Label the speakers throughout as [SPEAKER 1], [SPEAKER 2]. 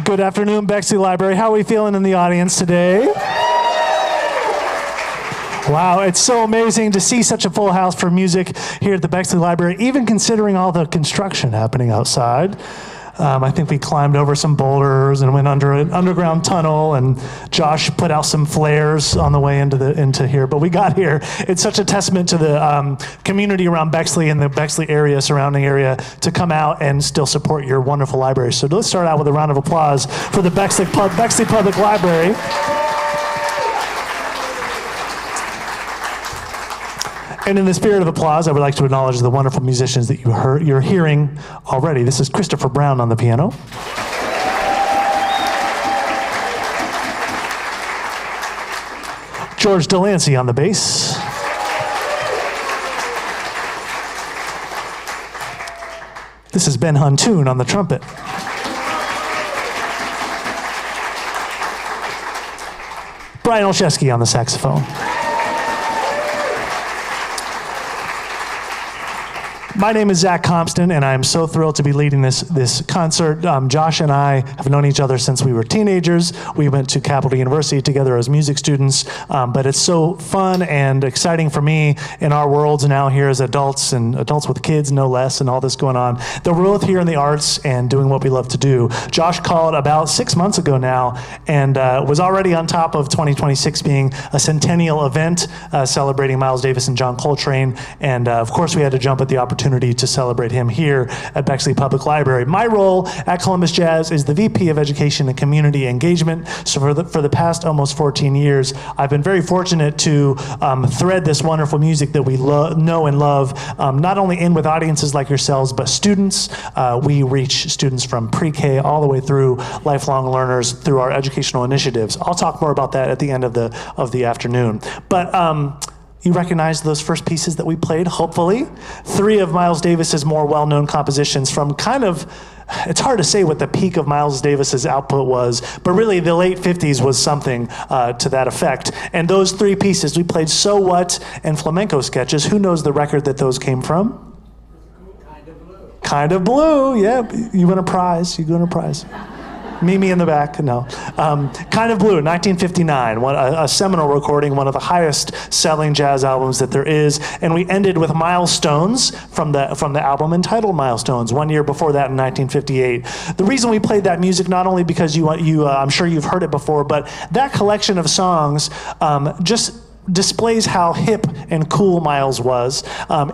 [SPEAKER 1] Good afternoon, Bexley Library. How are we feeling in the audience today? Wow, it's so amazing to see such a full house for music here at the Bexley Library, even considering all the construction happening outside. I think we climbed over some boulders and went under an underground tunnel, and Josh put out some flares on the way into here. But we got here. It's such a testament to the community around Bexley and the Bexley area, surrounding area, to come out and still support your wonderful library. So let's start out with a round of applause for the Bexley Public Library. And in the spirit of applause, I would like to acknowledge the wonderful musicians that you're hearing already. This is Christopher Brown on the piano. George Delancey on the bass. This is Ben Huntoon on the trumpet. Brian Olszewski on the saxophone. My name is Zach Compston, and I'm so thrilled to be leading this concert. Josh and I have known each other since we were teenagers. We went to Capital University together as music students, but it's so fun and exciting for me in our worlds now here as adults, and adults with kids no less, and all this going on, that we're both here in the arts and doing what we love to do. Josh called about 6 months ago now and was already on top of 2026 being a centennial event celebrating Miles Davis and John Coltrane, and of course we had to jump at the opportunity to celebrate him here at Bexley Public Library. My role at Columbus Jazz is the VP of Education and Community Engagement. So for the past almost 14 years, I've been very fortunate to thread this wonderful music that we know and love, not only in with audiences like yourselves, but students. We reach students from pre-K all the way through lifelong learners through our educational initiatives. I'll talk more about that at the end of the afternoon. But you recognize those first pieces that we played, hopefully. 3 of Miles Davis's more well-known compositions from kind of, it's hard to say what the peak of Miles Davis's output was, but really the late 50s was something to that effect. And those 3 pieces, we played So What and Flamenco Sketches. Who knows the record that those came from? Kind of Blue, yeah. You win a prize, Mimi in the back, no. Kind of Blue, 1959, a seminal recording, one of the highest selling jazz albums that there is. And we ended with Milestones from the album entitled Milestones, 1 year before that in 1958. The reason we played that music, not only because I'm sure you've heard it before, but that collection of songs just displays how hip and cool Miles was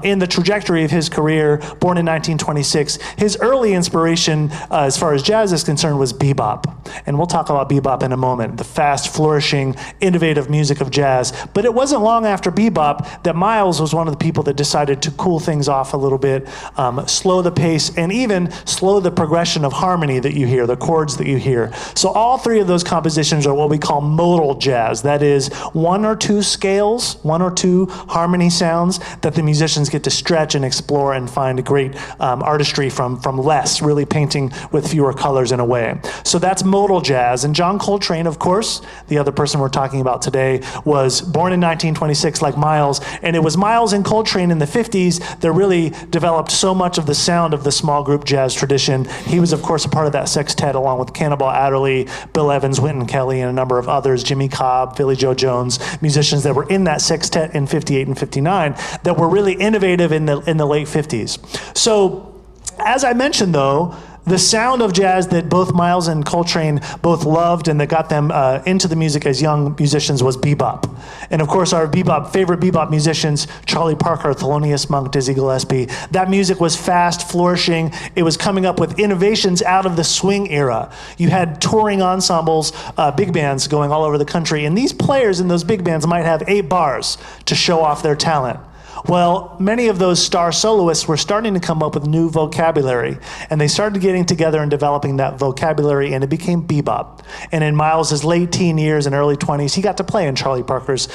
[SPEAKER 1] in the trajectory of his career. Born in 1926, his early inspiration as far as jazz is concerned was bebop. And we'll talk about bebop in a moment, the fast, flourishing, innovative music of jazz. But it wasn't long after bebop that Miles was one of the people that decided to cool things off a little bit, slow the pace, and even slow the progression of harmony that you hear, the chords that you hear. So all 3 of those compositions are what we call modal jazz. That is 1 or 2 scales, 1 or 2 harmony sounds that the musicians get to stretch and explore and find a great artistry from less, really painting with fewer colors in a way. So that's modal jazz. And John Coltrane, of course, the other person we're talking about today, was born in 1926 like Miles, and it was Miles and Coltrane in the 50s that really developed so much of the sound of the small group jazz tradition. He was, of course, a part of that sextet along with Cannonball Adderley, Bill Evans, Wynton Kelly, and a number of others, Jimmy Cobb, Philly Joe Jones, musicians that were in that sextet in 58 and 59 that were really innovative in the late 50s. So, as I mentioned though, the sound of jazz that both Miles and Coltrane both loved and that got them into the music as young musicians was bebop. And of course our favorite bebop musicians, Charlie Parker, Thelonious Monk, Dizzy Gillespie, that music was fast, flourishing. It was coming up with innovations out of the swing era. You had touring ensembles, big bands going all over the country, and these players in those big bands might have 8 bars to show off their talent. Well, many of those star soloists were starting to come up with new vocabulary, and they started getting together and developing that vocabulary, and it became bebop. And in Miles's late teen years and early 20s, he got to play in Charlie Parker's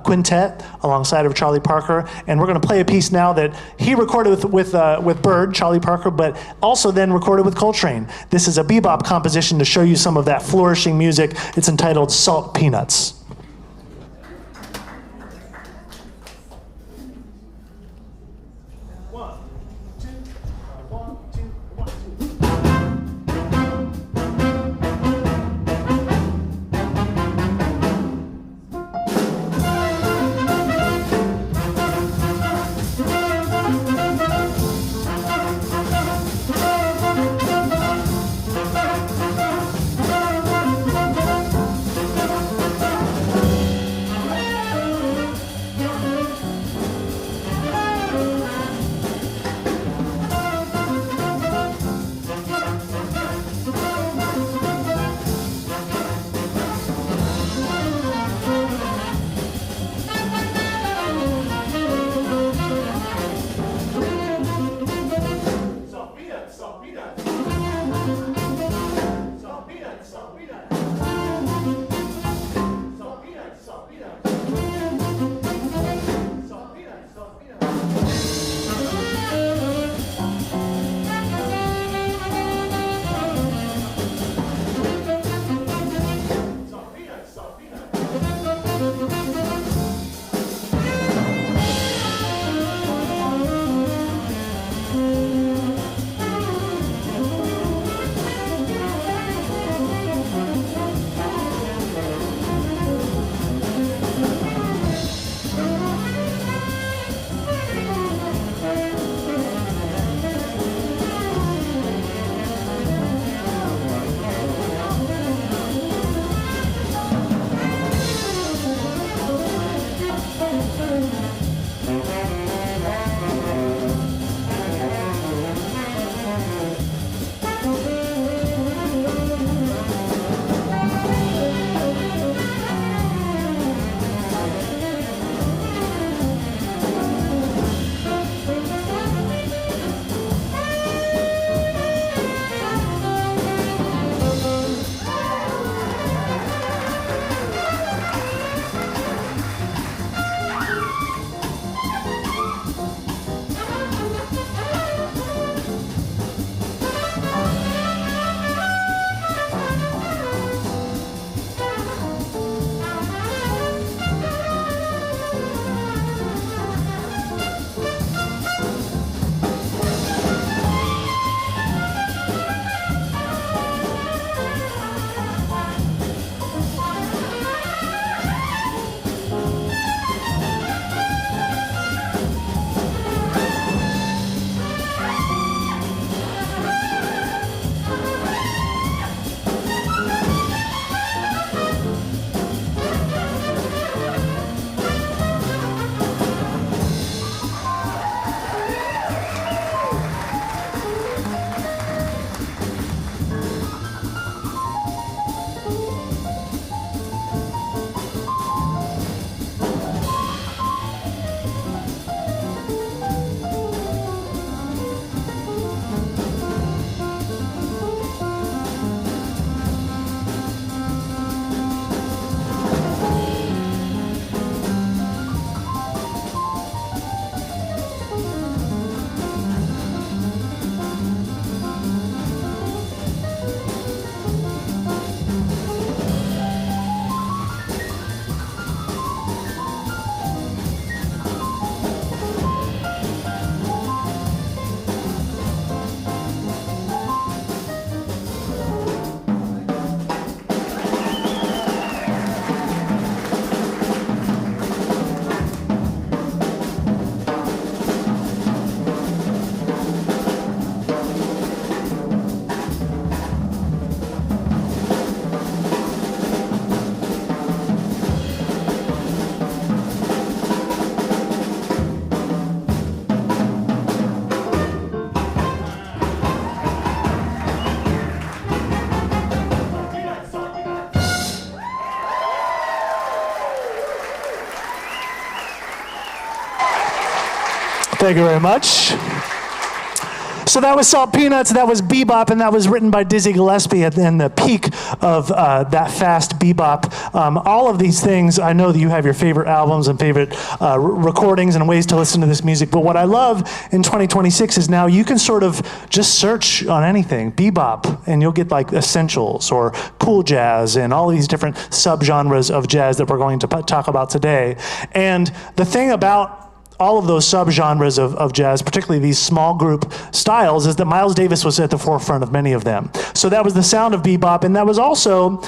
[SPEAKER 1] quintet alongside of Charlie Parker, and we're going to play a piece now that he recorded with Bird, Charlie Parker, but also then recorded with Coltrane. This is a bebop composition to show you some of that flourishing music. It's entitled Salt Peanuts. One, two, one, two, one, two. Thank you very much. So that was Salt Peanuts, that was bebop, and that was written by Dizzy Gillespie at the peak of that fast bebop. All of these things, I know that you have your favorite albums and favorite recordings and ways to listen to this music, but what I love in 2026 is now you can sort of just search on anything, bebop, and you'll get like essentials or cool jazz and all these different subgenres of jazz that we're going to talk about today. And the thing about all of those subgenres of jazz, particularly these small group styles, is that Miles Davis was at the forefront of many of them. So that was the sound of bebop, and that was also,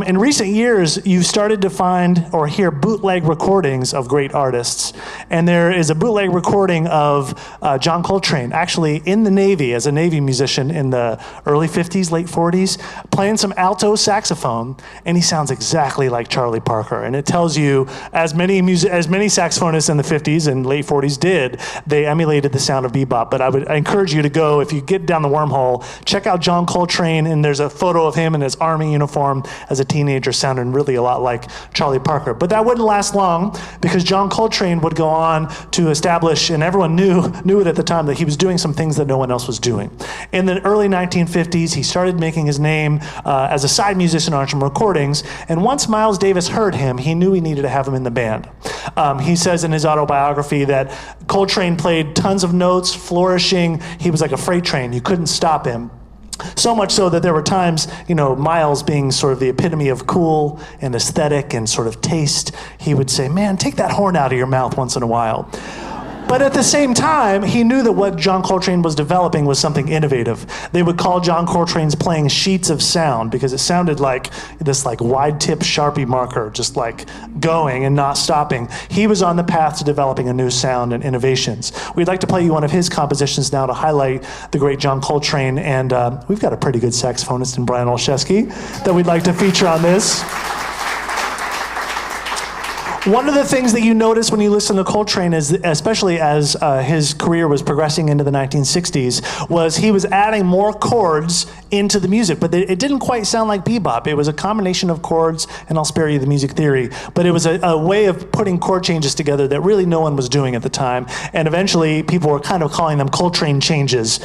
[SPEAKER 1] in recent years, you've started to find or hear bootleg recordings of great artists. And there is a bootleg recording of John Coltrane, actually in the Navy, as a Navy musician in the early 50s, late 40s, playing some alto saxophone, and he sounds exactly like Charlie Parker. And it tells you, as many saxophonists in the 50s and late 40s did, they emulated the sound of bebop. But I encourage you to go, if you get down the wormhole, check out John Coltrane, and there's a photo of him in his Army uniform as a teenager sounding really a lot like Charlie Parker. But that wouldn't last long, because John Coltrane would go on to establish, and everyone knew it at the time, that he was doing some things that no one else was doing. In the early 1950s, he started making his name as a side musician on some recordings, and once Miles Davis heard him, he knew he needed to have him in the band. He says in his autobiography that Coltrane played tons of notes, flourishing. He was like a freight train. You couldn't stop him. So much so that there were times, Miles being sort of the epitome of cool and aesthetic and sort of taste, he would say, "Man, take that horn out of your mouth once in a while." But at the same time, he knew that what John Coltrane was developing was something innovative. They would call John Coltrane's playing sheets of sound, because it sounded like this wide-tip Sharpie marker, just like going and not stopping. He was on the path to developing a new sound and innovations. We'd like to play you one of his compositions now to highlight the great John Coltrane, and we've got a pretty good saxophonist in Brian Olszewski that we'd like to feature on this. One of the things that you notice when you listen to Coltrane, is, especially as his career was progressing into the 1960s, was he was adding more chords into the music, but it didn't quite sound like bebop. It was a combination of chords, and I'll spare you the music theory, but it was a way of putting chord changes together that really no one was doing at the time, and eventually people were kind of calling them Coltrane changes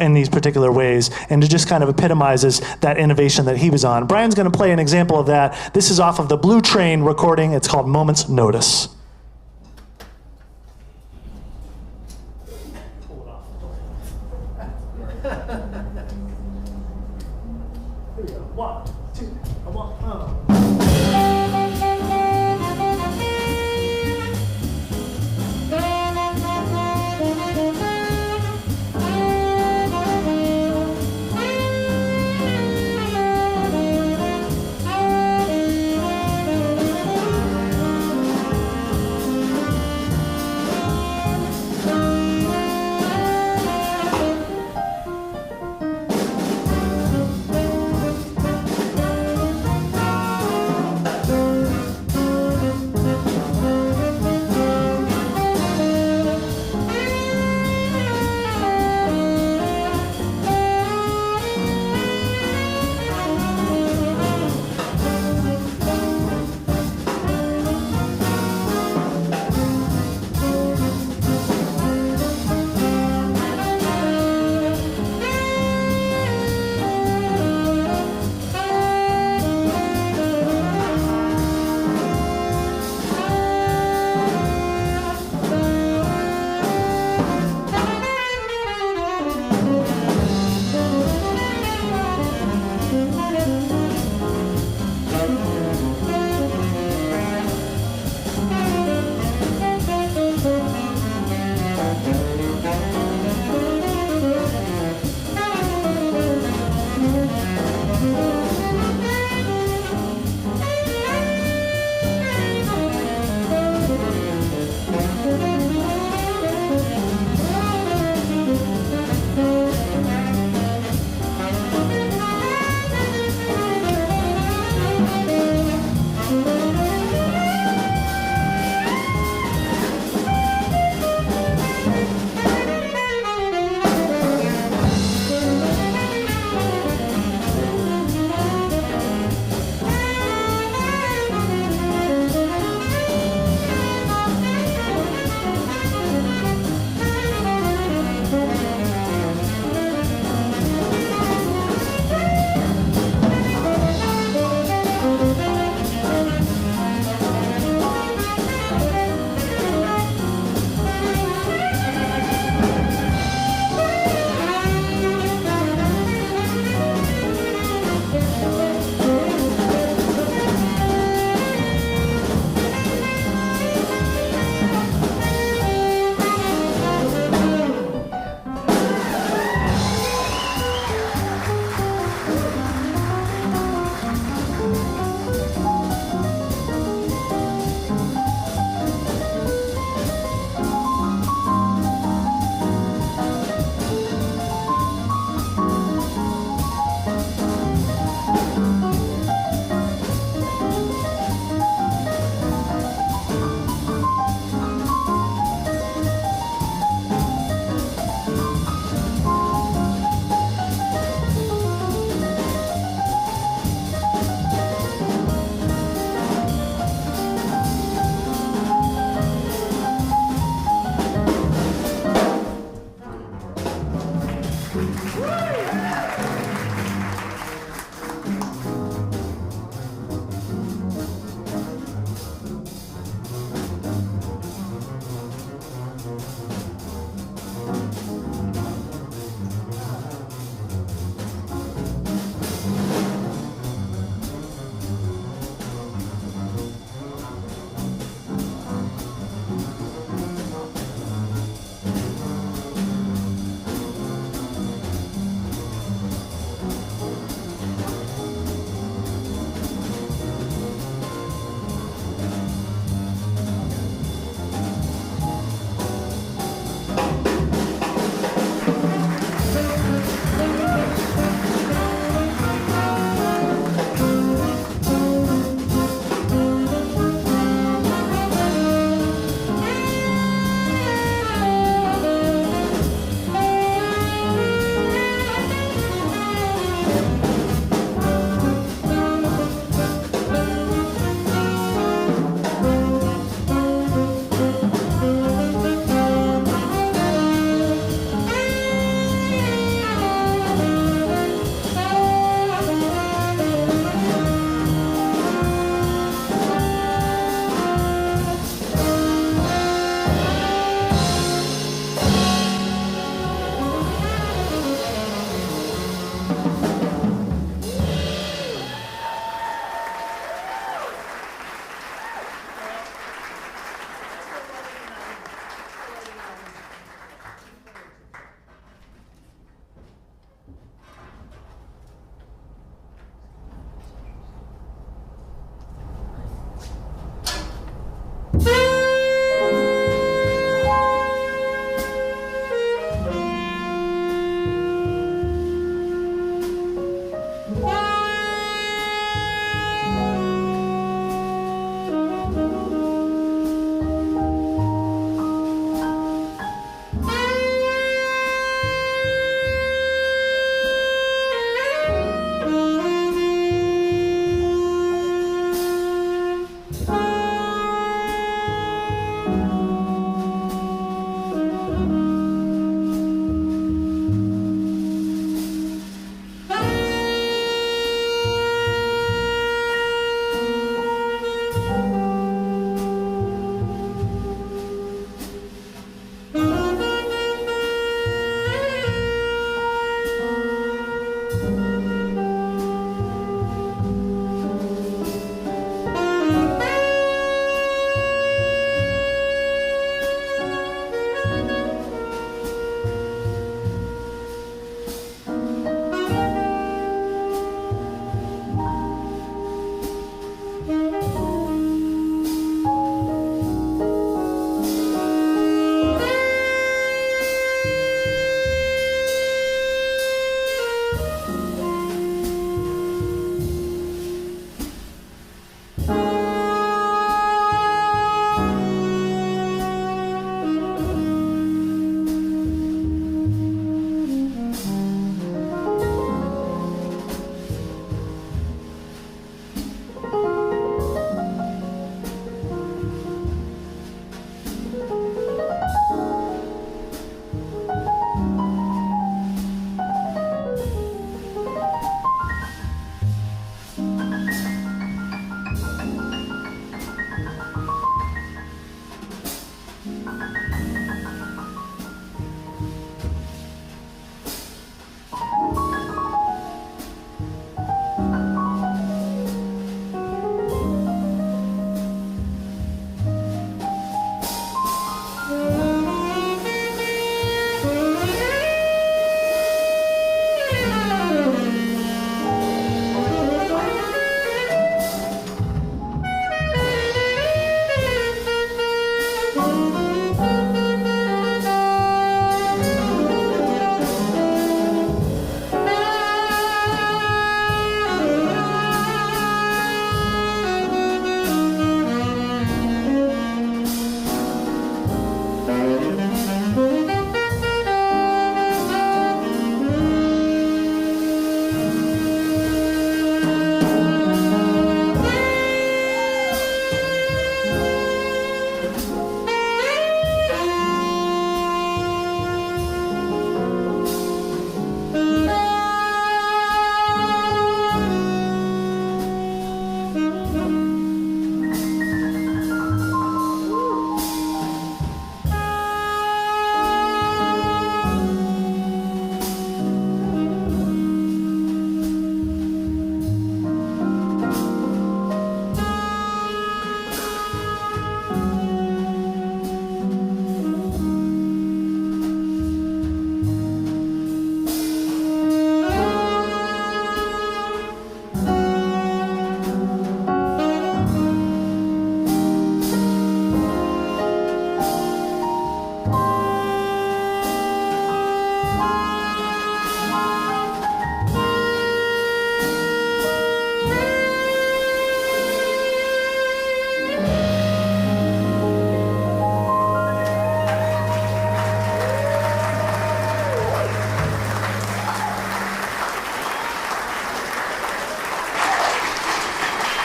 [SPEAKER 1] in these particular ways, and it just kind of epitomizes that innovation that he was on. Brian's going to play an example of that. This is off of the Blue Train recording. It's called Moment's Notice. Here we go. 1, 2, 1.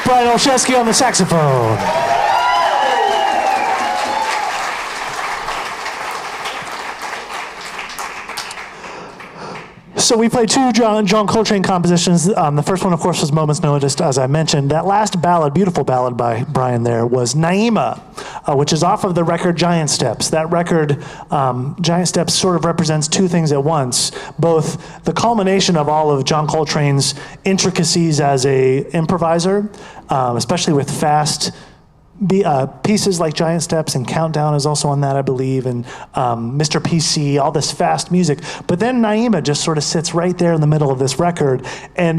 [SPEAKER 1] Brian Olszewski on the saxophone. So we played two John Coltrane compositions. The first one, of course, was Moments Noticed, as I mentioned. That last ballad, beautiful ballad by Brian there, was Naima, which is off of the record Giant Steps. That record, Giant Steps, sort of represents two things at once, both the culmination of all of John Coltrane's intricacies as a improviser, especially with fast pieces like Giant Steps, and Countdown is also on that, I believe, and Mr. PC, all this fast music. But then Naima just sort of sits right there in the middle of this record. And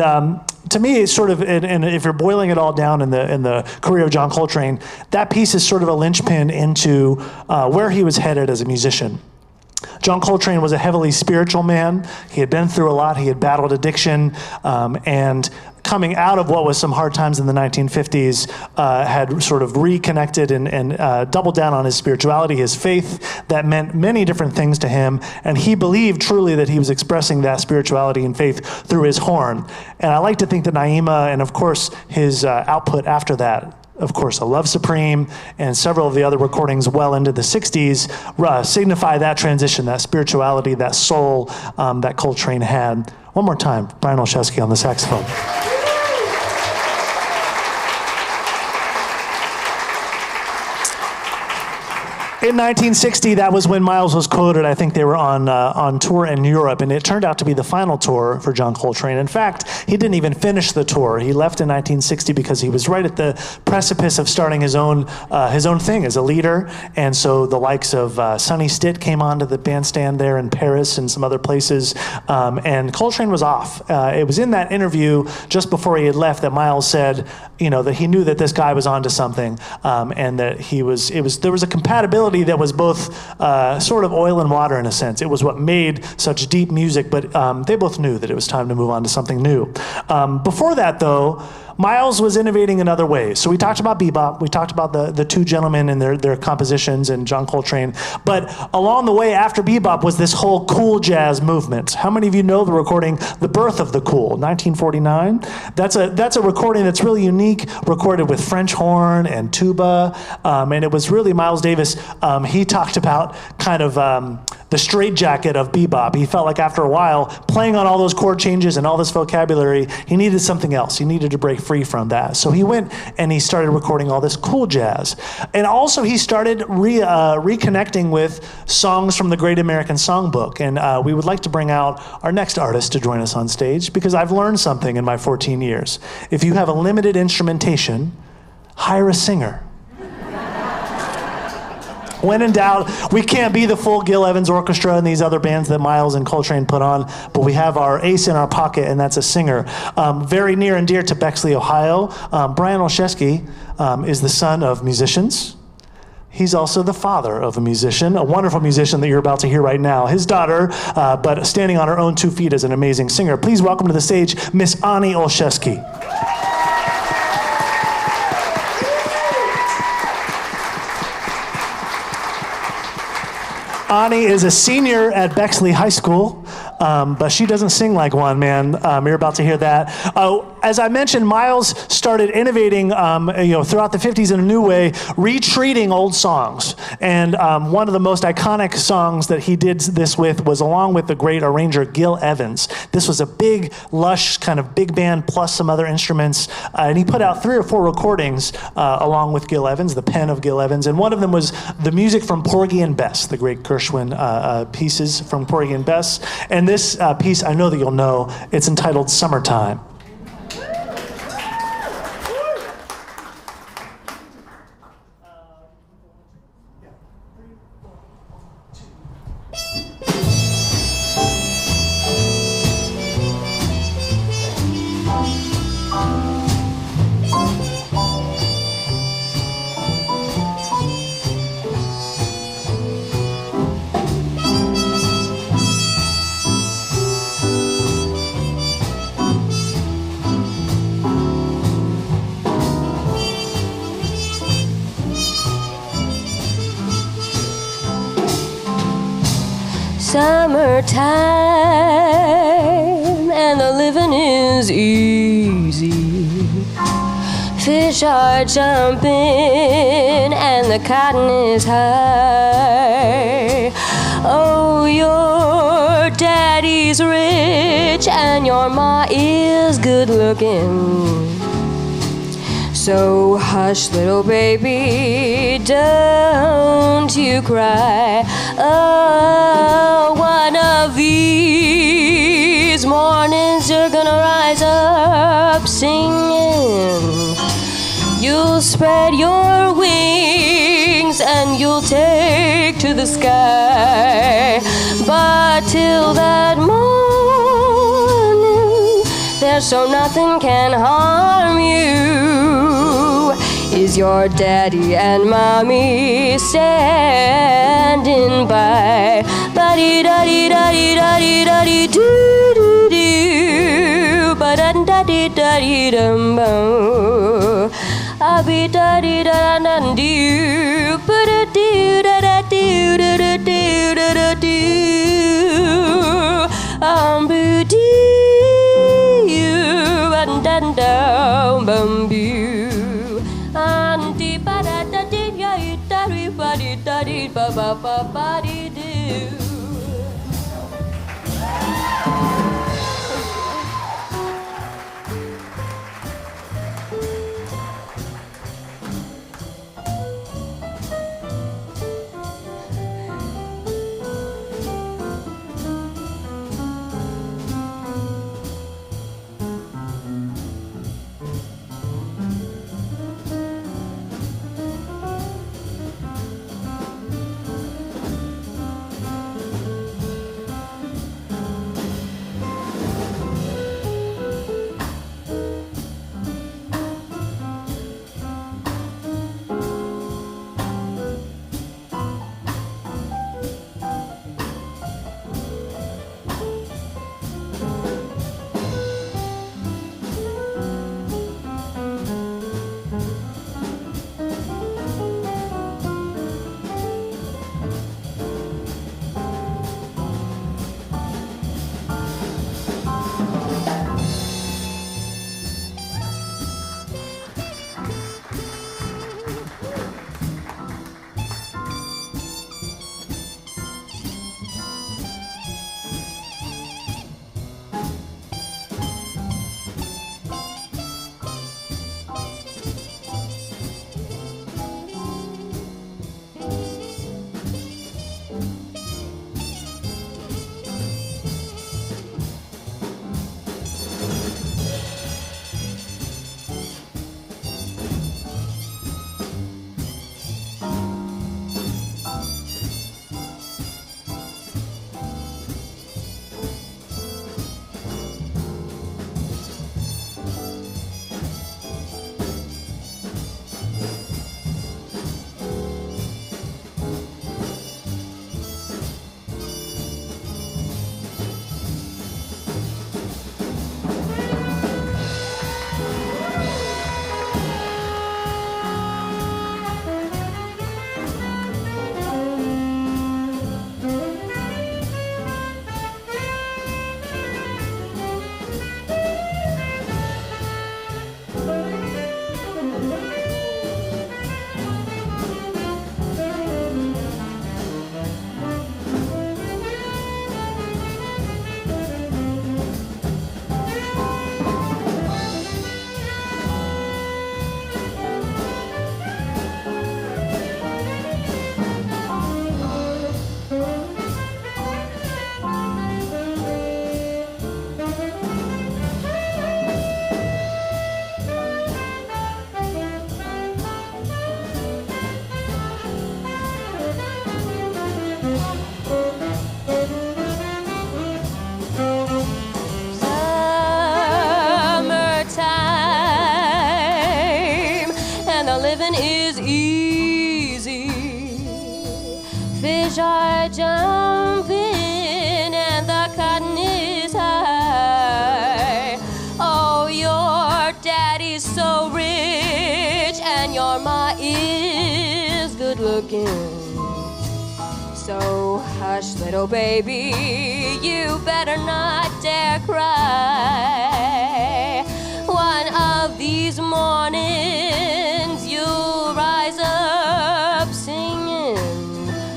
[SPEAKER 1] to me, it's sort of, and if you're boiling it all down in the career of John Coltrane, that piece is sort of a linchpin into where he was headed as a musician. John Coltrane was a heavily spiritual man. He had been through a lot. He had battled addiction, and coming out of what was some hard times in the 1950s, had sort of reconnected and doubled down on his spirituality, his faith. That meant many different things to him, and he believed truly that he was expressing that spirituality and faith through his horn. And I like to think that Naima, and of course his output after that, of course, A Love Supreme, and several of the other recordings well into the 60s signify that transition, that spirituality, that soul that Coltrane had. One more time, Brian Olszewski on the saxophone. In 1960, that was when Miles was quoted. I think they were on tour in Europe, and it turned out to be the final tour for John Coltrane. In fact, he didn't even finish the tour. He left in 1960 because he was right at the precipice of starting his own thing as a leader. And so the likes of Sonny Stitt came onto the bandstand there in Paris and some other places, and Coltrane was off. It was in that interview just before he had left that Miles said, that he knew that this guy was onto something, and that there was a compatibility that was both sort of oil and water in a sense. It was what made such deep music, but they both knew that it was time to move on to something new. Before that, though, Miles was innovating in other ways. So we talked about bebop, we talked about the two gentlemen and their compositions and John Coltrane, but along the way after bebop was this whole cool jazz movement. How many of you know the recording, The Birth of the Cool, 1949? That's a recording that's really unique, recorded with French horn and tuba, and it was really Miles Davis. He talked about kind of the straitjacket of bebop. He felt like after a while, playing on all those chord changes and all this vocabulary, he needed something else. He needed to break free from that. So he went and he started recording all this cool jazz. And also he started reconnecting with songs from the Great American Songbook. And we would like to bring out our next artist to join us on stage, because I've learned something in my 14 years. If you have a limited instrumentation, hire a singer. When in doubt, we can't be the full Gil Evans Orchestra and these other bands that Miles and Coltrane put on, but we have our ace in our pocket, and that's a singer. Very near and dear to Bexley, Ohio, Brian Olszewski is the son of musicians. He's also the father of a musician, a wonderful musician that you're about to hear right now. His daughter, but standing on her own 2 feet as an amazing singer. Please welcome to the stage, Miss Ani Olszewski. Ani is a senior at Bexley High School, but she doesn't sing like one, man. You're about to hear that. As I mentioned, Miles started innovating, throughout the 50s in a new way, retreating old songs. And one of the most iconic songs that he did this with was along with the great arranger Gil Evans. This was a big, lush, kind of big band plus some other instruments. And he put out 3 or 4 recordings along with Gil Evans, the pen of Gil Evans. And one of them was the music from Porgy and Bess, the great Gershwin pieces from Porgy and Bess. And this piece, I know that you'll know, it's entitled Summertime.
[SPEAKER 2] Summertime and the living is easy. Fish are jumping and the cotton is high. Oh, your daddy's rich and your ma is good looking. So hush, little baby, don't you cry. Oh, one of these mornings you're gonna rise up singing. You'll spread your wings and you'll take to the sky. But till that morning, there's so nothing can harm you. Is your daddy and mommy standing by? Ba-dee-da-dee-da-dee-da-dee-da-dee-doo-doo. Ba-da-da-dee-da-dee-dum-bum. Abi-da-dee-da-da-dee-doo. Ba-da-dee-da-da-dee-da-da-dee-da-da-dee. Boo-dee-you-and-dan-dum-bum-boo. Anti-ba-da-da-dee-ya-dee-da-dee-ba-ba-ba-ba-dee-doo. Fish are jumping and the cotton is high. Oh, your daddy's so rich and your ma is good looking. So hush, little baby, you better not dare cry. One of these mornings you'll rise up singing.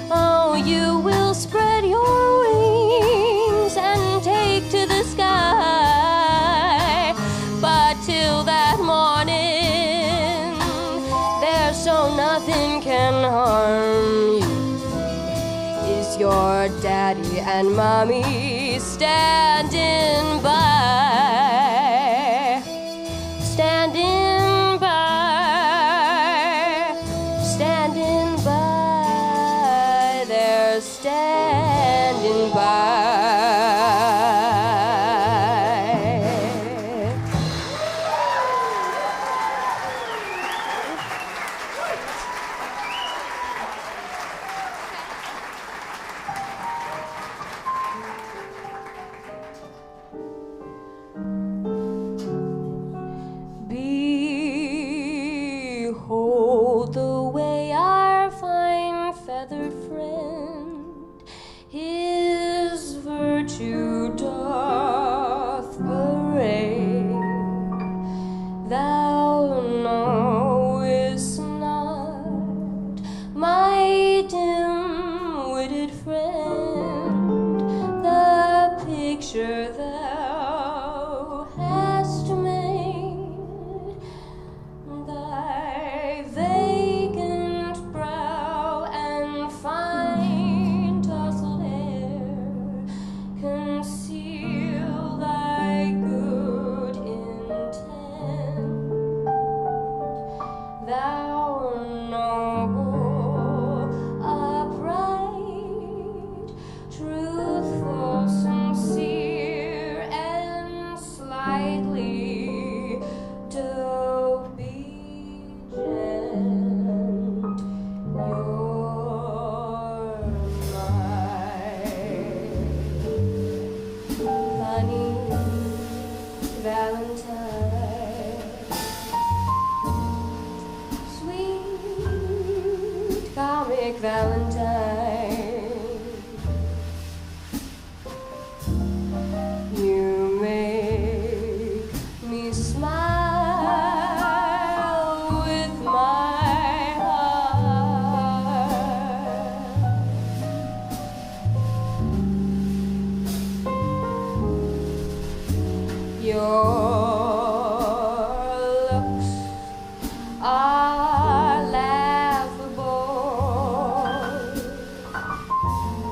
[SPEAKER 2] Oh, you will spread your wings and take to the sky. But till that morning, there's so nothing can harm you. Is your daddy and mommy standing by? Standing by, standing by, they're standing by. Behold the way our fine feathered friend his virtue doth parade. Thou knowest not, my dim-witted friend, the picture thou hast made. Thy vacant brow and fine tousled hair conceal thy good intent. Thou noble, upright, truthful, sincere, and slightly obedient. You're my honey Valentine, sweet comic Valentine. You make me smile with my heart. Your looks are laughable,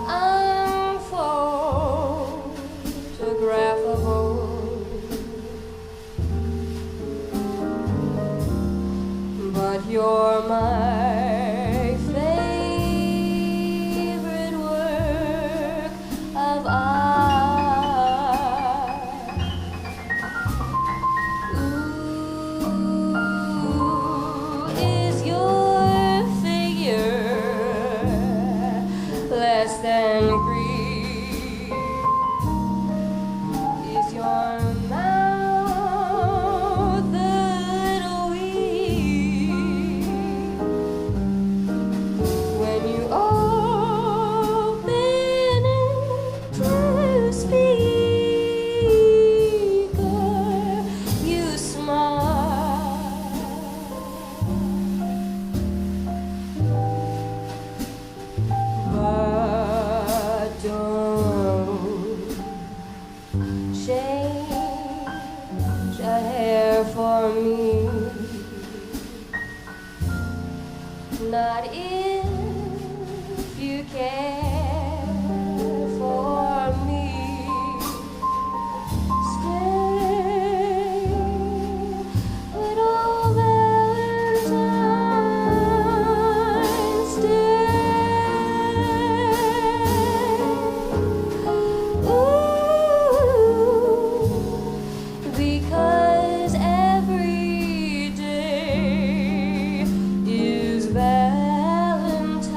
[SPEAKER 2] unphotographable, but you're my favorite work of art. Ooh, is your figure less than Greek? Is your mouth a little weak when you open it to speak, or you smile? But don't change a hair for me, not if you care for me. Stay, little Valentine, stay. Ooh, because every day is Valentine.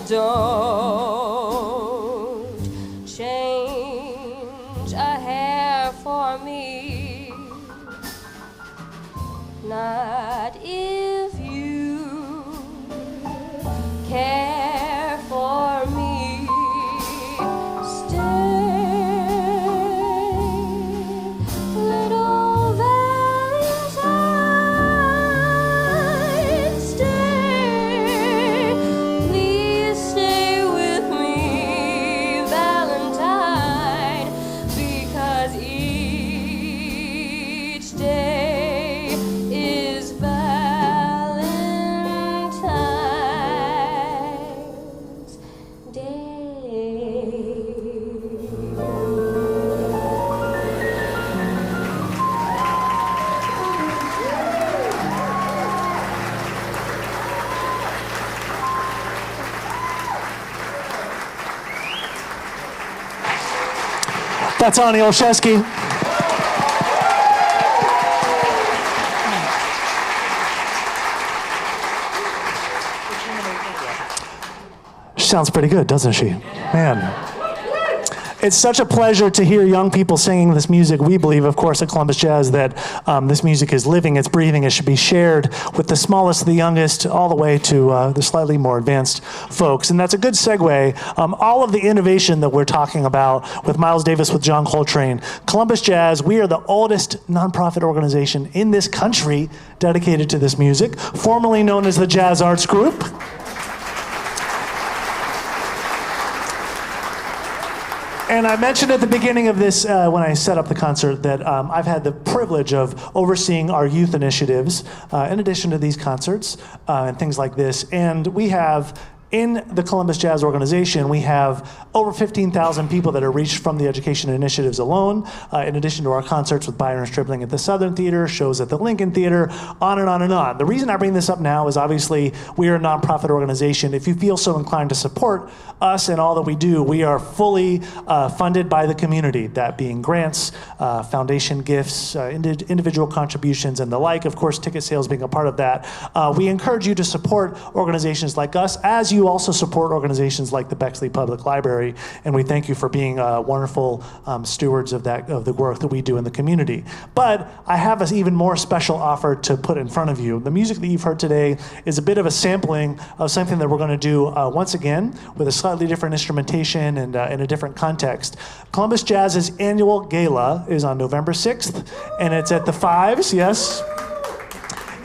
[SPEAKER 2] don't change a hair for me. Not if you care for me. Stay, little Valentine. Stay, please stay with me, Valentine, because each day is Valentine's Day.
[SPEAKER 1] That's Ani Olszewski. She sounds pretty good, doesn't she? Man. It's such a pleasure to hear young people singing this music. We believe, of course, at Columbus Jazz that this music is living, it's breathing, it should be shared with the smallest, the youngest, all the way to the slightly more advanced folks. And that's a good segue. All of the innovation that we're talking about with Miles Davis, with John Coltrane, Columbus Jazz, we are the oldest nonprofit organization in this country dedicated to this music, formerly known as the Jazz Arts Group. And I mentioned at the beginning of this, when I set up the concert, that I've had the privilege of overseeing our youth initiatives in addition to these concerts and things like this. And we have, in the Columbus Jazz organization, we have over 15,000 people that are reached from the education initiatives alone, in addition to our concerts with Byron Stripling at the Southern Theater, shows at the Lincoln Theater, on and on and on. The reason I bring this up now is obviously we are a nonprofit organization. If you feel so inclined to support us and all that we do, we are fully funded by the community, that being grants, foundation gifts, individual contributions, and the like. Of course, ticket sales being a part of that. We encourage you to support organizations like us, as you also support organizations like the Bexley Public Library, and we thank you for being wonderful stewards of the work that we do in the community. But I have an even more special offer to put in front of you. The music that you've heard today is a bit of a sampling of something that we're going to do once again with a slightly different instrumentation and in a different context. Columbus Jazz's annual gala is on November 6th, and it's at the Fives, yes?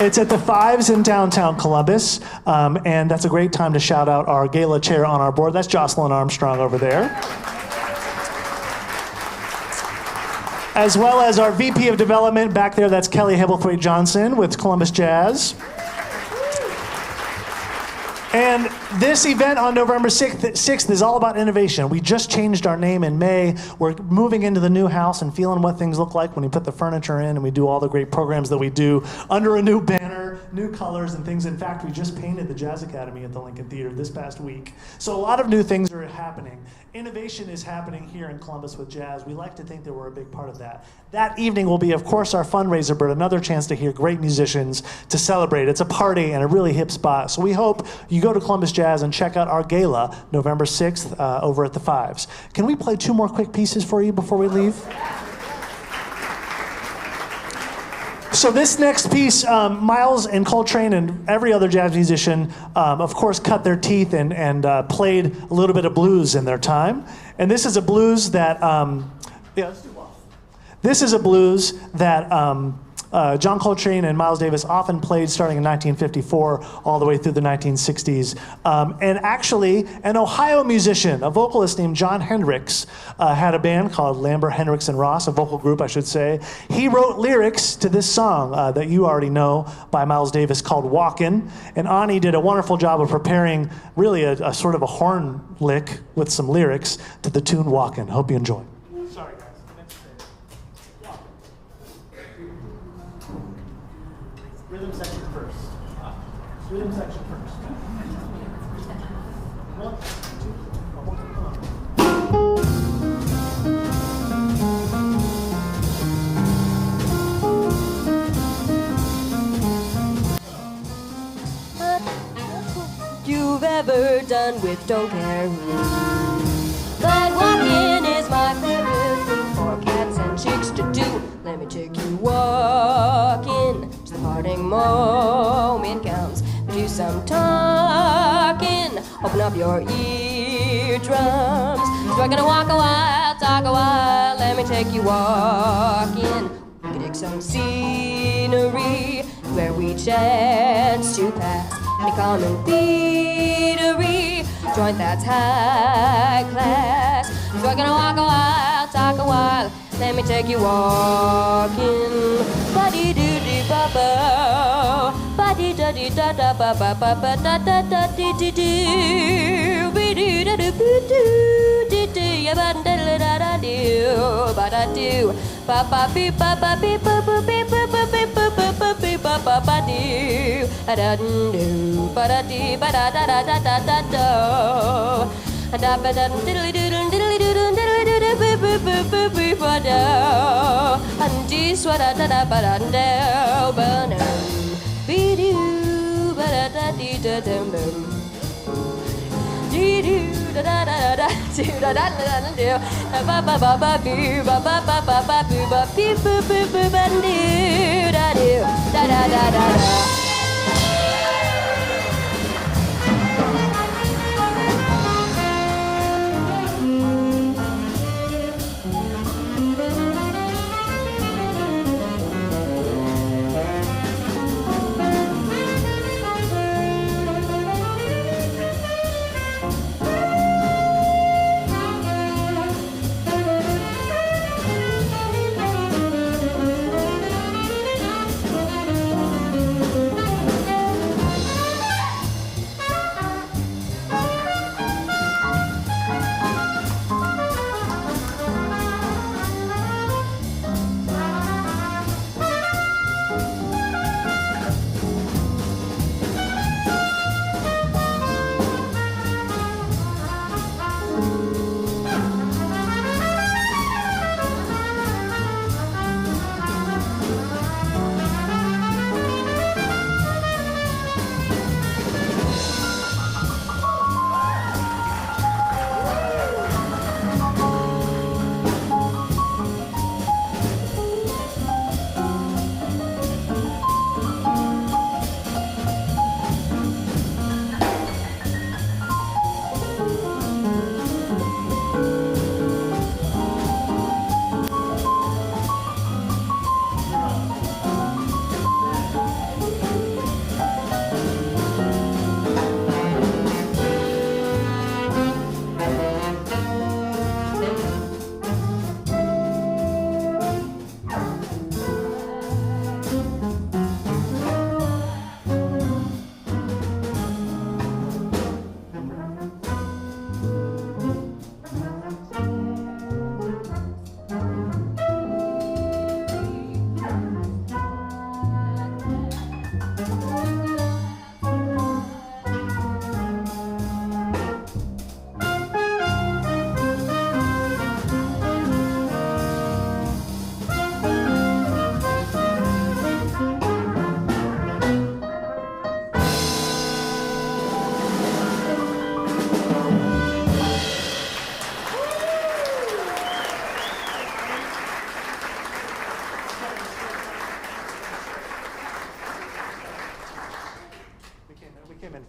[SPEAKER 1] It's at the Fives in downtown Columbus, and that's a great time to shout out our gala chair on our board. That's Jocelyn Armstrong over there. As well as our VP of Development back there, that's Kelly Hebblethwaite Johnson with Columbus Jazz. And this event on November 6th is all about innovation. We just changed our name in May. We're moving into the new house and feeling what things look like when we put the furniture in and we do all the great programs that we do under a new banner, new colors and things. In fact, we just painted the Jazz Academy at the Lincoln Theater this past week. So a lot of new things are happening. Innovation is happening here in Columbus with jazz. We like to think that we're a big part of that. That evening will be, of course, our fundraiser, but another chance to hear great musicians to celebrate. It's a party and a really hip spot. So we hope you go to Columbus Jazz and check out our gala November 6th over at the Fives. Can we play two more quick pieces for you before we leave? So this next piece, Miles and Coltrane and every other jazz musician, of course, cut their teeth and played a little bit of blues in their time. And this is a blues that, This is a blues that John Coltrane and Miles Davis often played starting in 1954 all the way through the 1960s. And actually, an Ohio musician, a vocalist named John Hendricks, had a band called Lambert, Hendricks, and Ross, a vocal group, I should say. He wrote lyrics to this song that you already know by Miles Davis called Walkin'. And Ani did a wonderful job of preparing really a sort of a horn lick with some lyrics to the tune Walkin'. Hope you enjoy. Sorry, guys. Rhythm section first. Rhythm section first. One, two, one,
[SPEAKER 2] You've you've ever done with don't care who. But walking is my favorite thing for cats and chicks to do. Let me take you walking till the parting moment comes. Do some talking, open up your eardrums. So we're gonna walk a while, talk a while. Let me take you walking. We can take some scenery where we chance to pass. Any common theory, joint that's high class. So we're gonna walk a while, talk a while. Let me take you walking. Ba-dee-doo-dee-ba-ba. Ba-dee-da-dee-da-da-ba-ba-ba-da-da-da-dee-dee-doo. Be-doo-da-doo-boo-doo-dee-dee. Ya-ba-da-da-da-da-doo. Ba-da-doo. Ba-ba-bee-ba-ba-bee-ba-ba-bee-ba-ba-bee-ba-ba-ba-doo. A-da-doo. Ba-da-dee. Ba-da-da-da-da-da-da-da-da.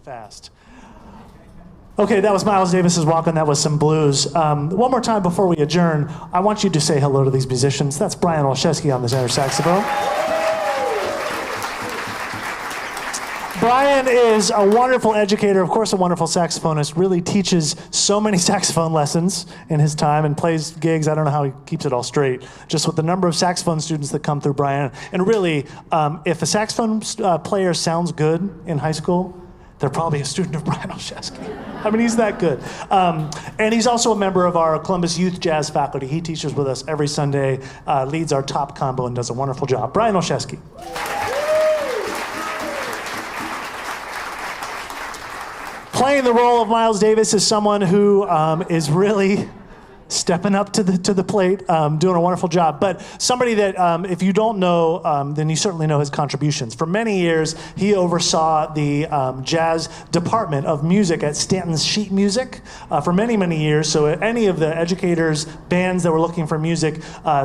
[SPEAKER 1] Fast. Okay, that was Miles Davis's Walkin'. That was some blues. One more time before we adjourn, I want you to say hello to these musicians. That's Brian Olszewski on the tenor saxophone. Brian is a wonderful educator, of course a wonderful saxophonist, really teaches so many saxophone lessons in his time and plays gigs. I don't know how he keeps it all straight, just with the number of saxophone students that come through Brian. And really, if a saxophone player sounds good in high school, they're probably a student of Brian Olszewski. I mean, he's that good. And he's also a member of our Columbus Youth Jazz faculty. He teaches with us every Sunday, leads our top combo and does a wonderful job. Brian Olszewski. Playing the role of Miles Davis is someone who is really stepping up to the plate, doing a wonderful job. But somebody that, if you don't know, then you certainly know his contributions. For many years, he oversaw the jazz department of music at Stanton's Sheet Music for many, many years. So any of the educators, bands that were looking for music,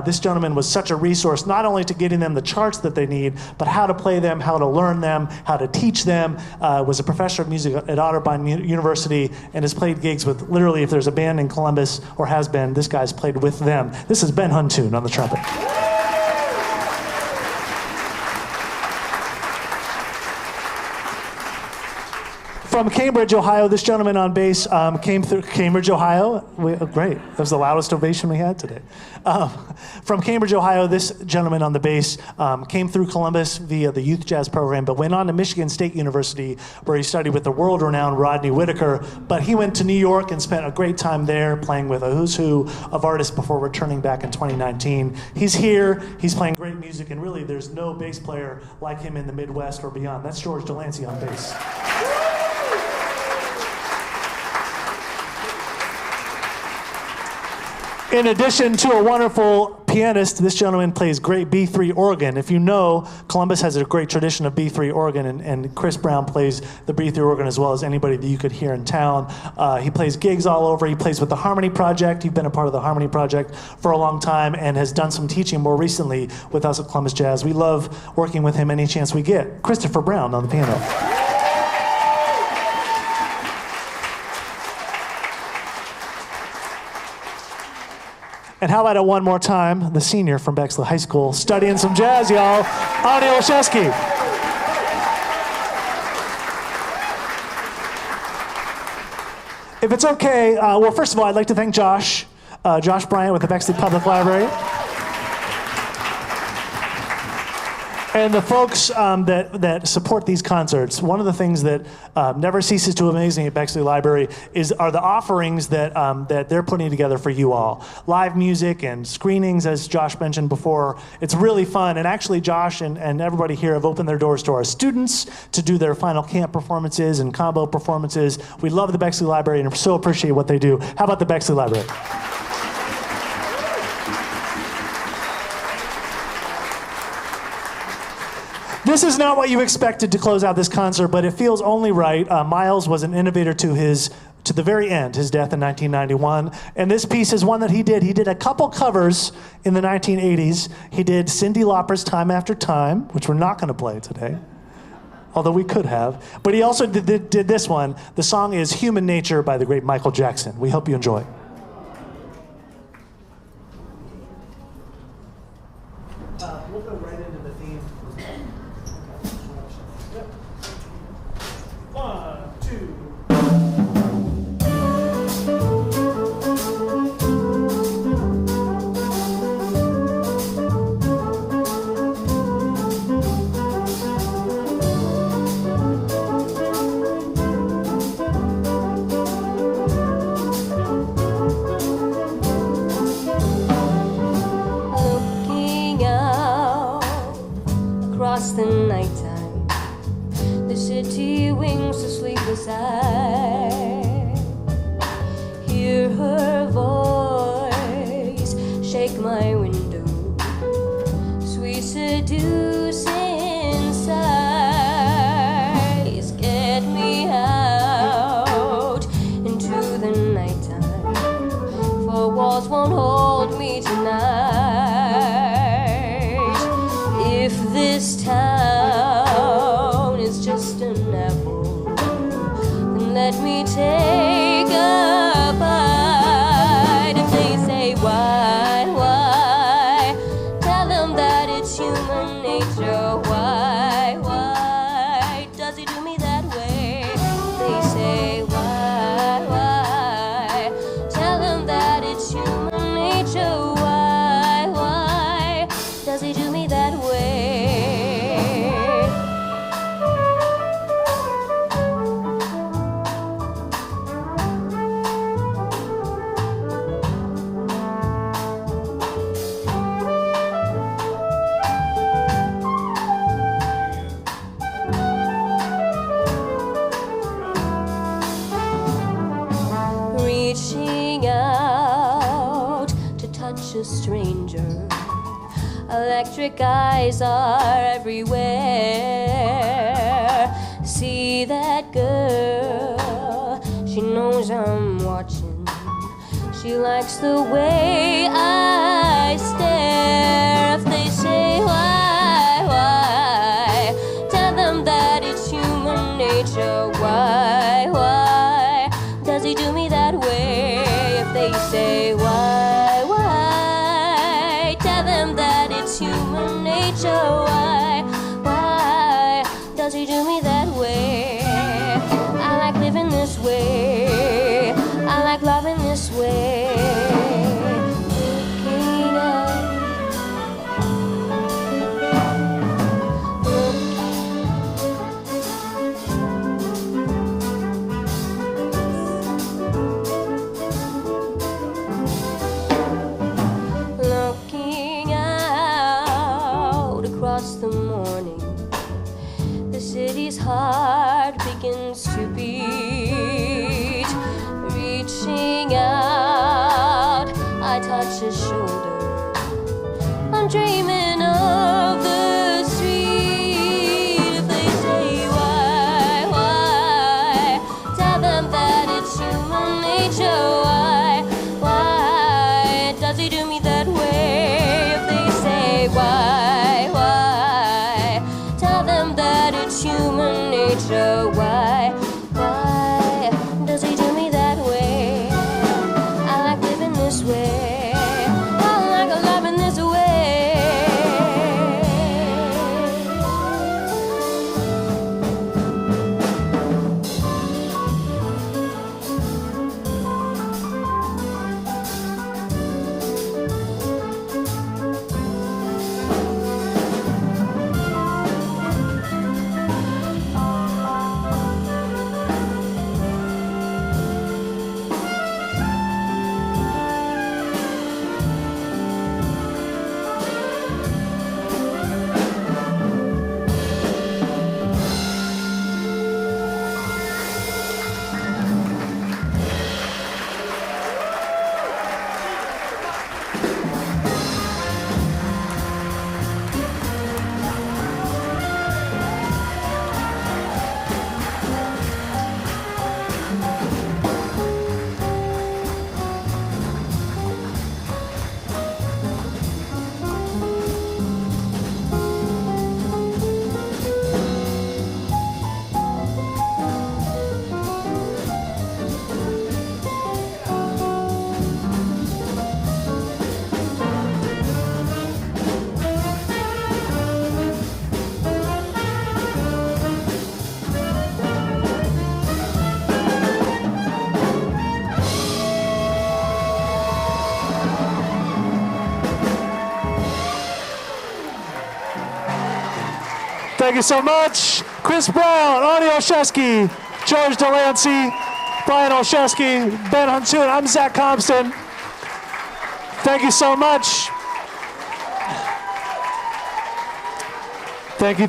[SPEAKER 1] this gentleman was such a resource, not only to getting them the charts that they need, but how to play them, how to learn them, how to teach them. Was a professor of music at Otterbein University and has played gigs with literally, if there's a band in Columbus or has been, this guy's played with them. This is Ben Huntoon on the trumpet. From Cambridge, Ohio, this gentleman on bass came through Cambridge, Ohio. Great. That was the loudest ovation we had today. From Cambridge, Ohio, this gentleman on the bass came through Columbus via the youth jazz program, but went on to Michigan State University, where he studied with the world-renowned Rodney Whitaker. But he went to New York and spent a great time there playing with a who's who of artists before returning back in 2019. He's here. He's playing great music, and really there's no bass player like him in the Midwest or beyond. That's George Delancey on bass. In addition to a wonderful pianist, this gentleman plays great B3 organ. If you know, Columbus has a great tradition of B3 organ, and Chris Brown plays the B3 organ as well as anybody that you could hear in town. He plays gigs all over. He plays with the Harmony Project. You've been a part of the Harmony Project for a long time and has done some teaching more recently with us at Columbus Jazz. We love working with him any chance we get. Christopher Brown on the piano. And how about it one more time, the senior from Bexley High School, studying some jazz, y'all, Arnie Olszewski. If it's okay, well, first of all, I'd like to thank Josh Bryant with the Bexley Public Library. And the folks that support these concerts. One of the things that never ceases to amaze me at Bexley Library are the offerings that they're putting together for you all. Live music and screenings, as Josh mentioned before. It's really fun. And actually, Josh and everybody here have opened their doors to our students to do their final camp performances and combo performances. We love the Bexley Library and so appreciate what they do. How about the Bexley Library? This is not what you expected to close out this concert, but it feels only right. Miles was an innovator to the very end, his death in 1991. And this piece is one that he did. He did a couple covers in the 1980s. He did Cyndi Lauper's Time After Time, which we're not going to play today, although we could have. But he also did this one. The song is Human Nature by the great Michael Jackson. We hope you enjoy. We'll go right into the theme. 1, 2.
[SPEAKER 2] Looking out across the nighttime, the city winks to sleepless eye. Hear her voice shake my window, sweet seducing sighs get me out into the nighttime, for walls won't hold me tonight. If this town is just an apple, then let me take a bite. If they say why, tell them that it's human nature. Why does he do me that way? They say why, tell them that it's human nature. Why does he do me that way? touch a stranger. Electric eyes are everywhere. See that girl, she knows I'm watching. She likes the way I stare. If they say why, tell them that it's human nature. Why does he do me that way? If they say why, tell them that it's human nature. Why does he do me that way? I like living this way. I like loving this way. Looking up, looking out across the morning. The city's heart begins to beat. Reaching out, I touch his shoulder. I'm dreaming of the street. If they say why, tell them that it's human nature. Why does he do me that way? If they say why, tell them that it's human nature. Why does he do me that way? I like living this way. I like loving this way.
[SPEAKER 1] Thank you so much. Chris Brown, Arnie Olszewski, George Delancey, Brian Olszewski, Ben Huntoon. I'm Zach Compton. Thank you so much. Thank you.